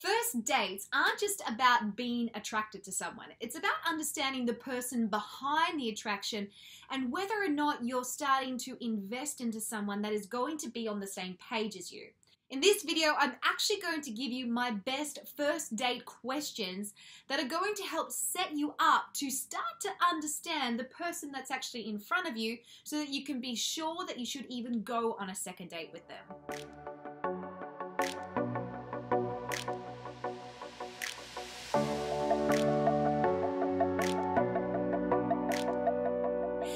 First dates aren't just about being attracted to someone. It's about understanding the person behind the attraction and whether or not you're starting to invest into someone that is going to be on the same page as you. In this video, I'm actually going to give you my best first date questions that are going to help set you up to start to understand the person that's actually in front of you so that you can be sure that you should even go on a second date with them.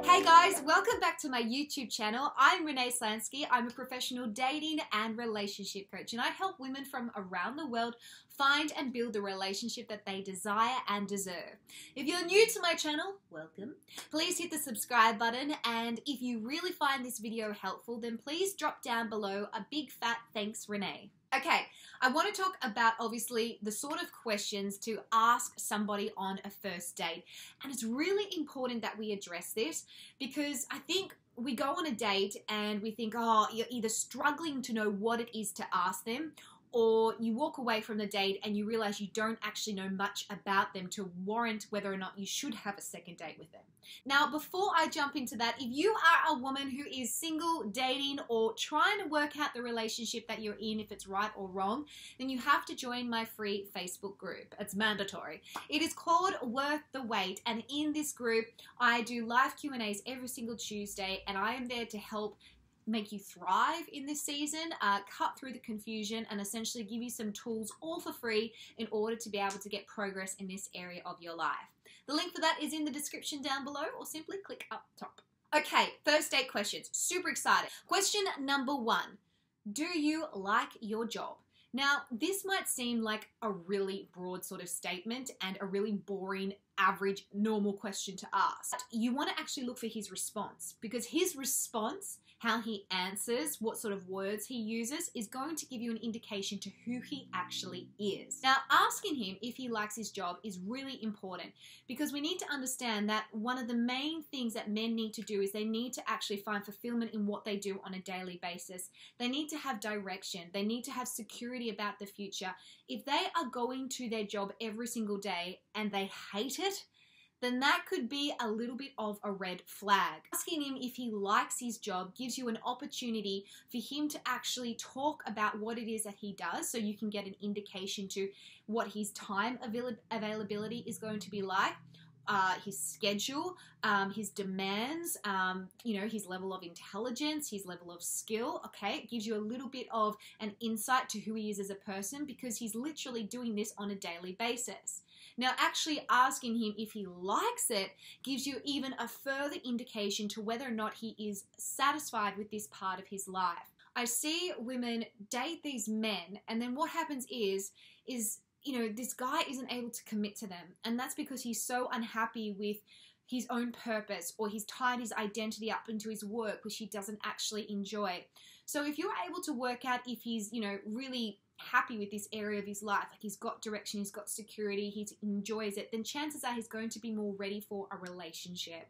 Hey guys, welcome back to my YouTube channel. I'm Renee Slansky. I'm a professional dating and relationship coach, and I help women from around the world find and build the relationship that they desire and deserve. If you're new to my channel, welcome. Please hit the subscribe button, and if you really find this video helpful, then please drop down below a big fat thanks, Renee. Okay, I want to talk about obviously the sort of questions to ask somebody on a first date. And it's really important that we address this because I think we go on a date and we think, oh, you're either struggling to know what it is to ask them, or you walk away from the date and you realize you don't actually know much about them to warrant whether or not you should have a second date with them. Now, before I jump into that, if you are a woman who is single, dating, or trying to work out the relationship that you're in, if it's right or wrong, then you have to join my free Facebook group. It's mandatory. It is called Worth the Wait, and in this group, I do live Q&As every single Tuesday, and I am there to help make you thrive in this season, cut through the confusion, and essentially give you some tools all for free in order to be able to get progress in this area of your life. The link for that is in the description down below, or simply click up top. Okay, first date questions. Super excited. Question number 1. Do you like your job? Now, this might seem like a really broad sort of statement and a really boring, average, normal question to ask. You want to actually look for his response, because his response, how he answers, what sort of words he uses, is going to give you an indication to who he actually is. Now, asking him if he likes his job is really important because we need to understand that one of the main things that men need to do is they need to actually find fulfillment in what they do on a daily basis. They need to have direction. They need to have security about the future. If they are going to their job every single day and they hate it, then that could be a little bit of a red flag. Asking him if he likes his job gives you an opportunity for him to actually talk about what it is that he does, so you can get an indication to what his time availability is going to be like, his schedule, his demands, his level of intelligence, his level of skill. Okay, it gives you a little bit of an insight to who he is as a person because he's literally doing this on a daily basis. Now, actually asking him if he likes it gives you even a further indication to whether or not he is satisfied with this part of his life. I see women date these men, and then what happens is this guy isn't able to commit to them, and that's because he's so unhappy with his own purpose, or he's tied his identity up into his work, which he doesn't actually enjoy. So if you're able to work out if he's, really happy with this area of his life, like he's got direction, he's got security, he enjoys it, then chances are he's going to be more ready for a relationship.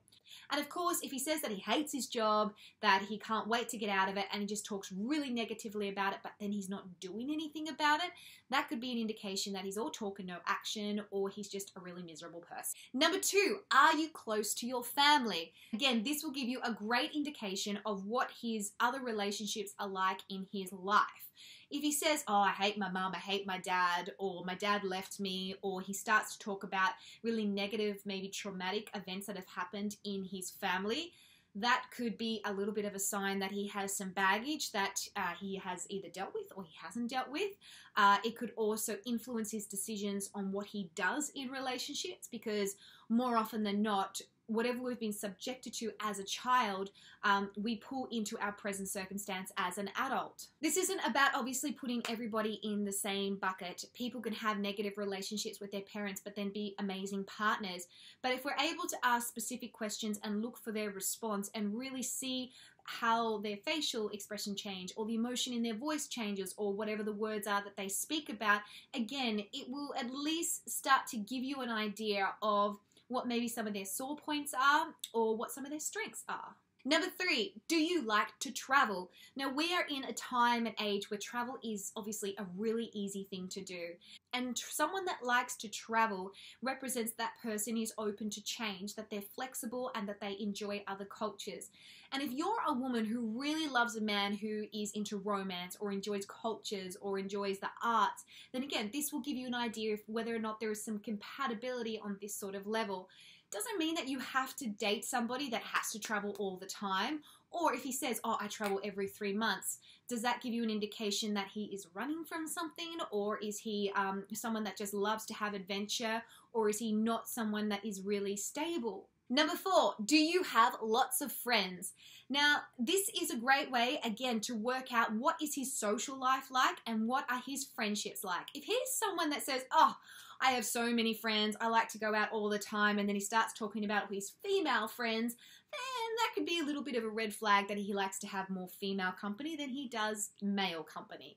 And of course, if he says that he hates his job, that he can't wait to get out of it, and he just talks really negatively about it, but then he's not doing anything about it, that could be an indication that he's all talk and no action, or he's just a really miserable person. Number 2, are you close to your family? Again, this will give you a great indication of what his other relationships are like in his life. If he says, oh, I hate my mom, I hate my dad, or my dad left me, or he starts to talk about really negative, maybe traumatic events that have happened in his family, that could be a little bit of a sign that he has some baggage that he has either dealt with or he hasn't dealt with. It could also influence his decisions on what he does in relationships, because more often than not, whatever we've been subjected to as a child, we pull into our present circumstance as an adult. This isn't about obviously putting everybody in the same bucket. People can have negative relationships with their parents but then be amazing partners. But if we're able to ask specific questions and look for their response and really see how their facial expression change, or the emotion in their voice changes, or whatever the words are that they speak about, again, it will at least start to give you an idea of what maybe some of their sore points are or what some of their strengths are. Number 3, do you like to travel? Now, we are in a time and age where travel is obviously a really easy thing to do. And someone that likes to travel represents that person is open to change, that they're flexible, and that they enjoy other cultures. And if you're a woman who really loves a man who is into romance or enjoys cultures or enjoys the arts, then again, this will give you an idea of whether or not there is some compatibility on this sort of level. Doesn't mean that you have to date somebody that has to travel all the time. Or if he says, oh, I travel every 3 months, does that give you an indication that he is running from something? Or is he someone that just loves to have adventure? Or is he not someone that is really stable? Number 4, do you have lots of friends? Now, this is a great way, again, to work out what is his social life like and what are his friendships like. If he's someone that says, oh, I have so many friends, I like to go out all the time, and then he starts talking about his female friends, then that could be a little bit of a red flag that he likes to have more female company than he does male company.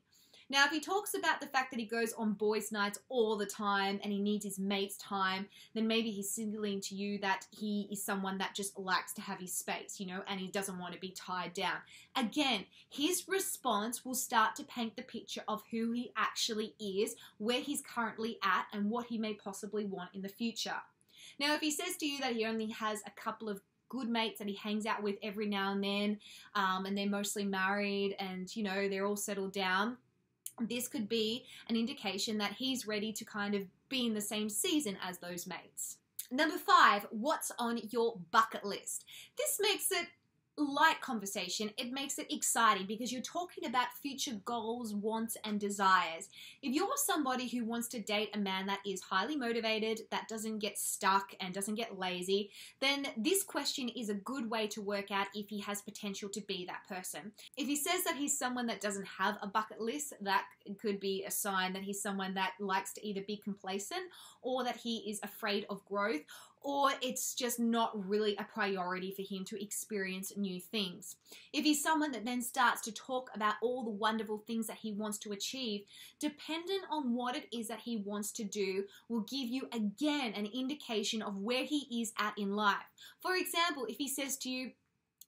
Now, if he talks about the fact that he goes on boys' nights all the time and he needs his mate's time, then maybe he's signaling to you that he is someone that just likes to have his space, and he doesn't want to be tied down. Again, his response will start to paint the picture of who he actually is, where he's currently at, and what he may possibly want in the future. Now, if he says to you that he only has a couple of good mates that he hangs out with every now and then, and they're mostly married and, they're all settled down, this could be an indication that he's ready to kind of be in the same season as those mates. Number 5, what's on your bucket list? This makes it light conversation. It makes it exciting because you're talking about future goals, wants, and desires. If you're somebody who wants to date a man that is highly motivated, that doesn't get stuck and doesn't get lazy, then this question is a good way to work out if he has potential to be that person. If he says that he's someone that doesn't have a bucket list, that could be a sign that he's someone that likes to either be complacent or that he is afraid of growth, or it's just not really a priority for him to experience new things. If he's someone that then starts to talk about all the wonderful things that he wants to achieve, dependent on what it is that he wants to do, will give you, again, an indication of where he is at in life. For example, if he says to you,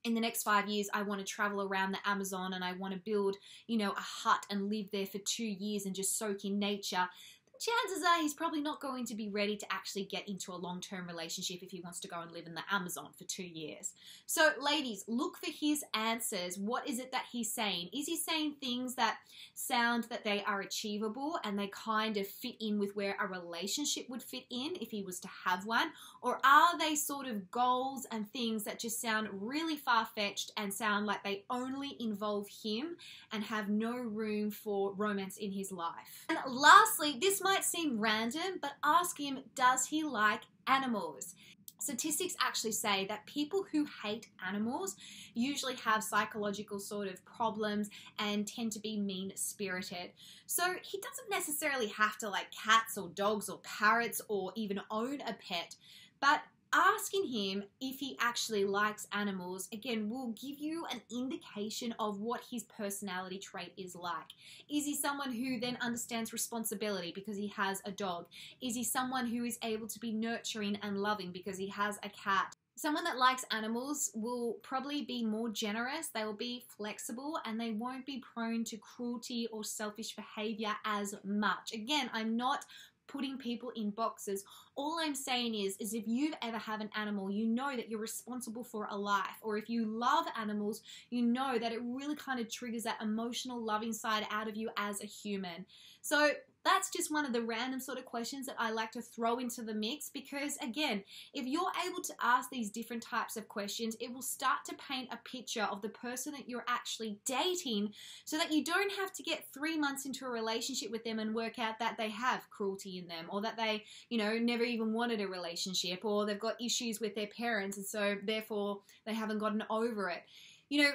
in the next 5 years, I want to travel around the Amazon and I want to build, a hut and live there for 2 years and just soak in nature, chances are he's probably not going to be ready to actually get into a long-term relationship if he wants to go and live in the Amazon for 2 years. So, ladies, look for his answers. What is it that he's saying? Is he saying things that sound that they are achievable and they kind of fit in with where a relationship would fit in if he was to have one? Or are they sort of goals and things that just sound really far-fetched and sound like they only involve him and have no room for romance in his life? And lastly, this might seem random, but ask him, does he like animals? Statistics actually say that people who hate animals usually have psychological sort of problems and tend to be mean-spirited. So he doesn't necessarily have to like cats or dogs or parrots or even own a pet, but asking him if he actually likes animals, again, will give you an indication of what his personality trait is like. Is he someone who then understands responsibility because he has a dog? Is he someone who is able to be nurturing and loving because he has a cat? Someone that likes animals will probably be more generous, they will be flexible, and they won't be prone to cruelty or selfish behavior as much. Again, I'm not putting people in boxes. All I'm saying is if you've ever had an animal, you know that you're responsible for a life. Or if you love animals, you know that it really kind of triggers that emotional, loving side out of you as a human. So that's just one of the random sort of questions that I like to throw into the mix because, again, if you're able to ask these different types of questions, it will start to paint a picture of the person that you're actually dating so that you don't have to get 3 months into a relationship with them and work out that they have cruelty in them or that they, never even wanted a relationship or they've got issues with their parents and so therefore they haven't gotten over it.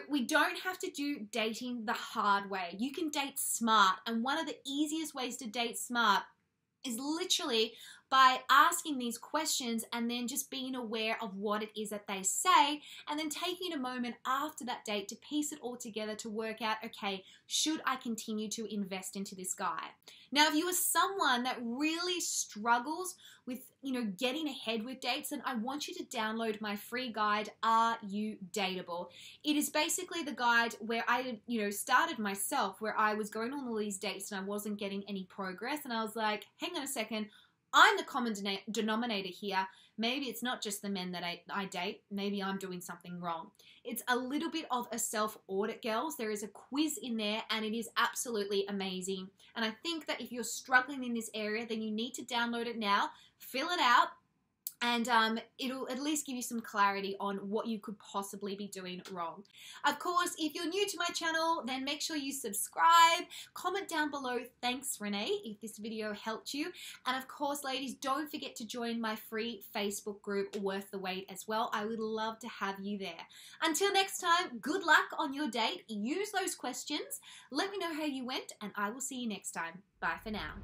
We don't have to do dating the hard way. You can date smart, and one of the easiest ways to date smart is literally by asking these questions and then just being aware of what it is that they say, and then taking a moment after that date to piece it all together to work out, okay, should I continue to invest into this guy? Now, if you are someone that really struggles with, getting ahead with dates, then I want you to download my free guide, Are You Dateable? It is basically the guide where I, started myself, where I was going on all these dates and I wasn't getting any progress. And I was like, hang on a second, I'm the common denominator here. Maybe it's not just the men that I date. Maybe I'm doing something wrong. It's a little bit of a self-audit, girls. There is a quiz in there and it is absolutely amazing. And I think that if you're struggling in this area, then you need to download it now, fill it out, and it'll at least give you some clarity on what you could possibly be doing wrong. Of course, if you're new to my channel, then make sure you subscribe, comment down below, thanks Renee, if this video helped you. And of course, ladies, don't forget to join my free Facebook group, Worth the Wait, as well. I would love to have you there. Until next time, good luck on your date. Use those questions. Let me know how you went, and I will see you next time. Bye for now.